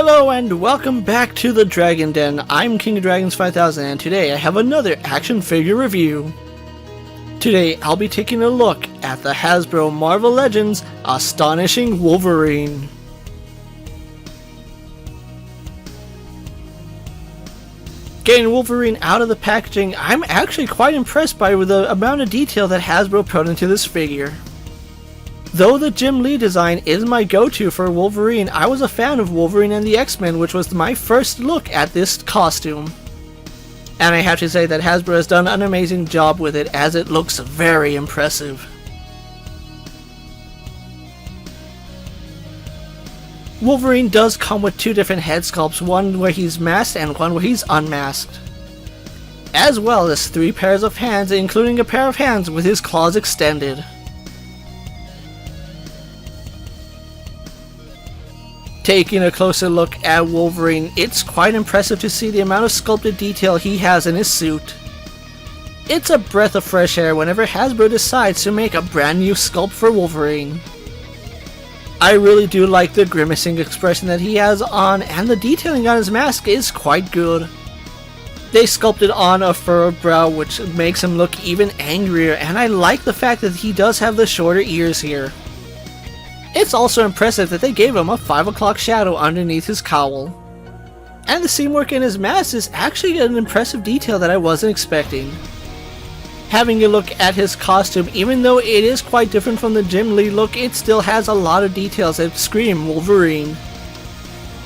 Hello and welcome back to the Dragon Den. I'm King of Dragons 5000 and today I have another action figure review. Today I'll be taking a look at the Hasbro Marvel Legends Astonishing Wolverine. Getting Wolverine out of the packaging, I'm actually quite impressed by the amount of detail that Hasbro put into this figure. Though the Jim Lee design is my go-to for Wolverine, I was a fan of Wolverine and the X-Men, which was my first look at this costume. And I have to say that Hasbro has done an amazing job with it, as it looks very impressive. Wolverine does come with two different head sculpts, one where he's masked and one where he's unmasked. As well as 3 pairs of hands, including a pair of hands with his claws extended. Taking a closer look at Wolverine, it's quite impressive to see the amount of sculpted detail he has in his suit. It's a breath of fresh air whenever Hasbro decides to make a brand new sculpt for Wolverine. I really do like the grimacing expression that he has on, and the detailing on his mask is quite good. They sculpted on a furrowed brow, which makes him look even angrier, and I like the fact that he does have the shorter ears here. It's also impressive that they gave him a 5 o'clock shadow underneath his cowl. And the seam work in his mask is actually an impressive detail that I wasn't expecting. Having a look at his costume, even though it is quite different from the Jim Lee look, it still has a lot of details that scream Wolverine.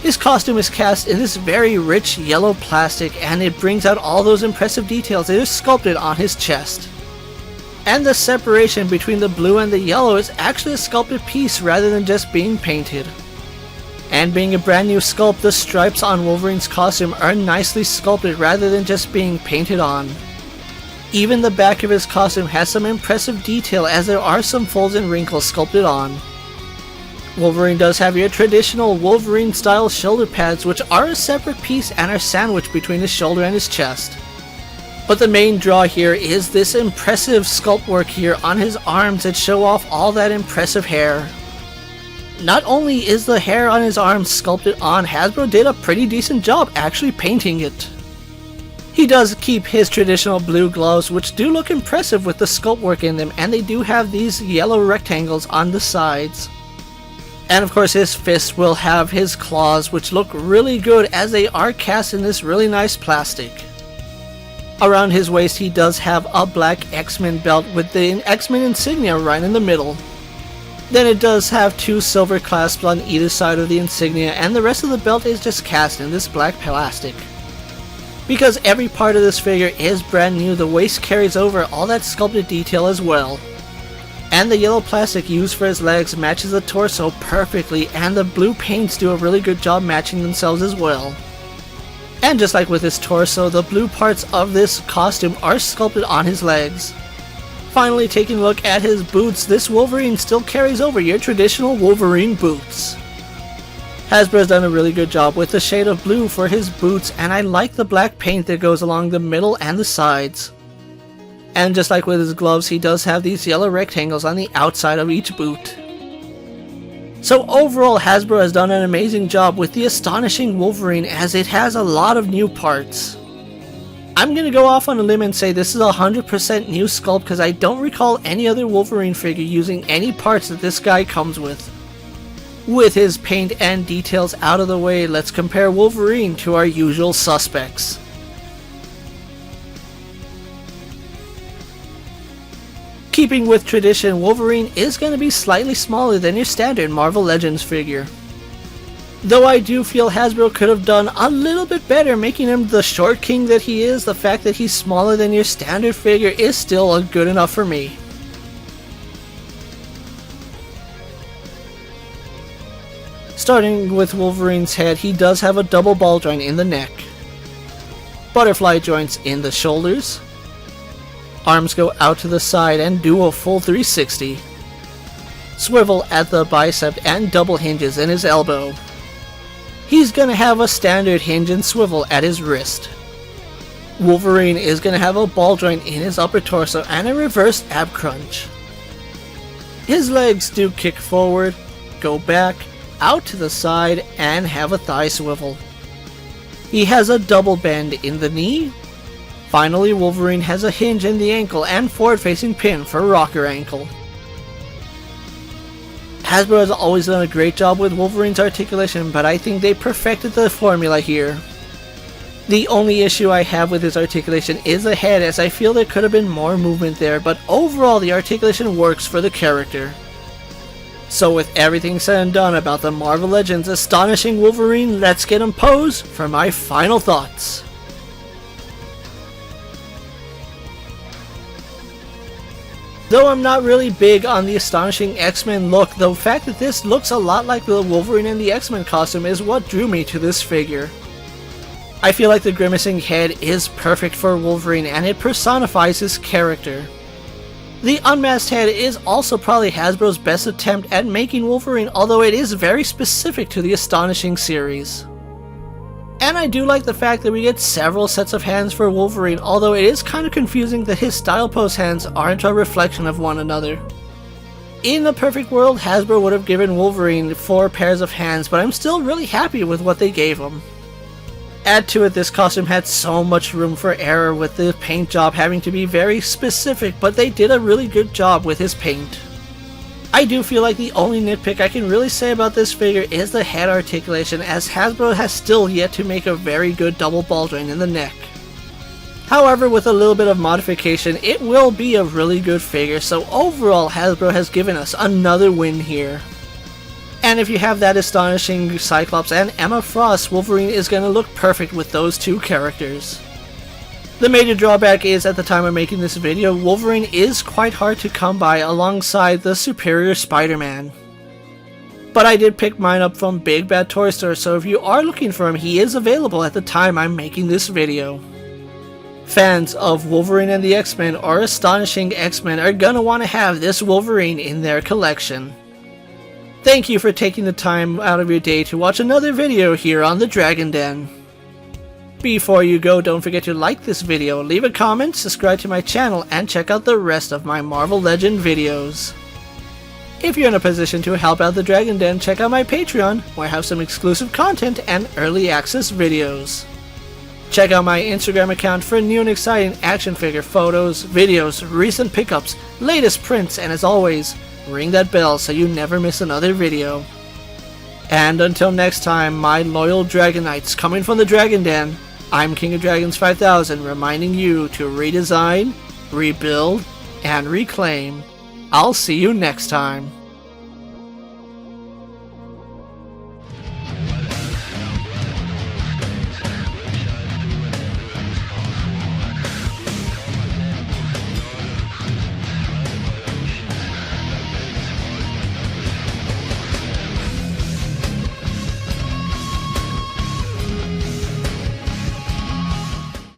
His costume is cast in this very rich yellow plastic, and it brings out all those impressive details that are sculpted on his chest. And the separation between the blue and the yellow is actually a sculpted piece rather than just being painted. And being a brand new sculpt, the stripes on Wolverine's costume are nicely sculpted rather than just being painted on. Even the back of his costume has some impressive detail, as there are some folds and wrinkles sculpted on. Wolverine does have your traditional Wolverine style shoulder pads, which are a separate piece and are sandwiched between his shoulder and his chest. But the main draw here is this impressive sculpt work here on his arms that show off all that impressive hair. Not only is the hair on his arms sculpted on, Hasbro did a pretty decent job actually painting it. He does keep his traditional blue gloves, which do look impressive with the sculpt work in them, and they do have these yellow rectangles on the sides. And of course his fists will have his claws, which look really good as they are cast in this really nice plastic. Around his waist he does have a black X-Men belt with the X-Men insignia right in the middle. Then it does have 2 silver clasps on either side of the insignia, and the rest of the belt is just cast in this black plastic. Because every part of this figure is brand new, the waist carries over all that sculpted detail as well. And the yellow plastic used for his legs matches the torso perfectly, and the blue paints do a really good job matching themselves as well. And just like with his torso, the blue parts of this costume are sculpted on his legs. Finally, taking a look at his boots, this Wolverine still carries over your traditional Wolverine boots. Hasbro has done a really good job with the shade of blue for his boots, and I like the black paint that goes along the middle and the sides. And just like with his gloves, he does have these yellow rectangles on the outside of each boot. So overall, Hasbro has done an amazing job with the Astonishing Wolverine, as it has a lot of new parts. I'm gonna go off on a limb and say this is a 100% new sculpt, because I don't recall any other Wolverine figure using any parts that this guy comes with. With his paint and details out of the way, let's compare Wolverine to our usual suspects. Keeping with tradition, Wolverine is going to be slightly smaller than your standard Marvel Legends figure. Though I do feel Hasbro could have done a little bit better making him the short king that he is, the fact that he's smaller than your standard figure is still good enough for me. Starting with Wolverine's head, he does have a double ball joint in the neck, butterfly joints in the shoulders, arms go out to the side and do a full 360. Swivel at the bicep and double hinges in his elbow. He's gonna have a standard hinge and swivel at his wrist. Wolverine is gonna have a ball joint in his upper torso and a reversed ab crunch. His legs do kick forward, go back, out to the side and have a thigh swivel. He has a double bend in the knee. Finally, Wolverine has a hinge in the ankle and forward-facing pin for rocker ankle. Hasbro has always done a great job with Wolverine's articulation, but I think they perfected the formula here. The only issue I have with his articulation is the head, as I feel there could have been more movement there, but overall the articulation works for the character. So with everything said and done about the Marvel Legends Astonishing Wolverine, let's get him posed for my final thoughts. Though I'm not really big on the Astonishing X-Men look, the fact that this looks a lot like the Wolverine in the X-Men costume is what drew me to this figure. I feel like the grimacing head is perfect for Wolverine and it personifies his character. The unmasked head is also probably Hasbro's best attempt at making Wolverine, although it is very specific to the Astonishing series. And I do like the fact that we get several sets of hands for Wolverine, although it is kind of confusing that his style pose hands aren't a reflection of one another. In the perfect world, Hasbro would have given Wolverine 4 pairs of hands, but I'm still really happy with what they gave him. Add to it, this costume had so much room for error with the paint job having to be very specific, but they did a really good job with his paint. I do feel like the only nitpick I can really say about this figure is the head articulation, as Hasbro has still yet to make a very good double ball joint in the neck. However, with a little bit of modification, it will be a really good figure, so overall Hasbro has given us another win here. And if you have that Astonishing Cyclops and Emma Frost, Wolverine is going to look perfect with those two characters. The major drawback is, at the time of making this video, Wolverine is quite hard to come by alongside the superior Spider-Man. But I did pick mine up from Big Bad Toy Store, so if you are looking for him, he is available at the time I'm making this video. Fans of Wolverine and the X-Men or Astonishing X-Men are gonna want to have this Wolverine in their collection. Thank you for taking the time out of your day to watch another video here on the Dragon Den. Before you go, don't forget to like this video, leave a comment, subscribe to my channel, and check out the rest of my Marvel Legend videos. If you're in a position to help out the Dragon Den, check out my Patreon, where I have some exclusive content and early access videos. Check out my Instagram account for new and exciting action figure photos, videos, recent pickups, latest prints, and as always, ring that bell so you never miss another video. And until next time, my loyal Dragonites coming from the Dragon Den, I'm King of Dragons 5000, reminding you to redesign, rebuild, and reclaim. I'll see you next time.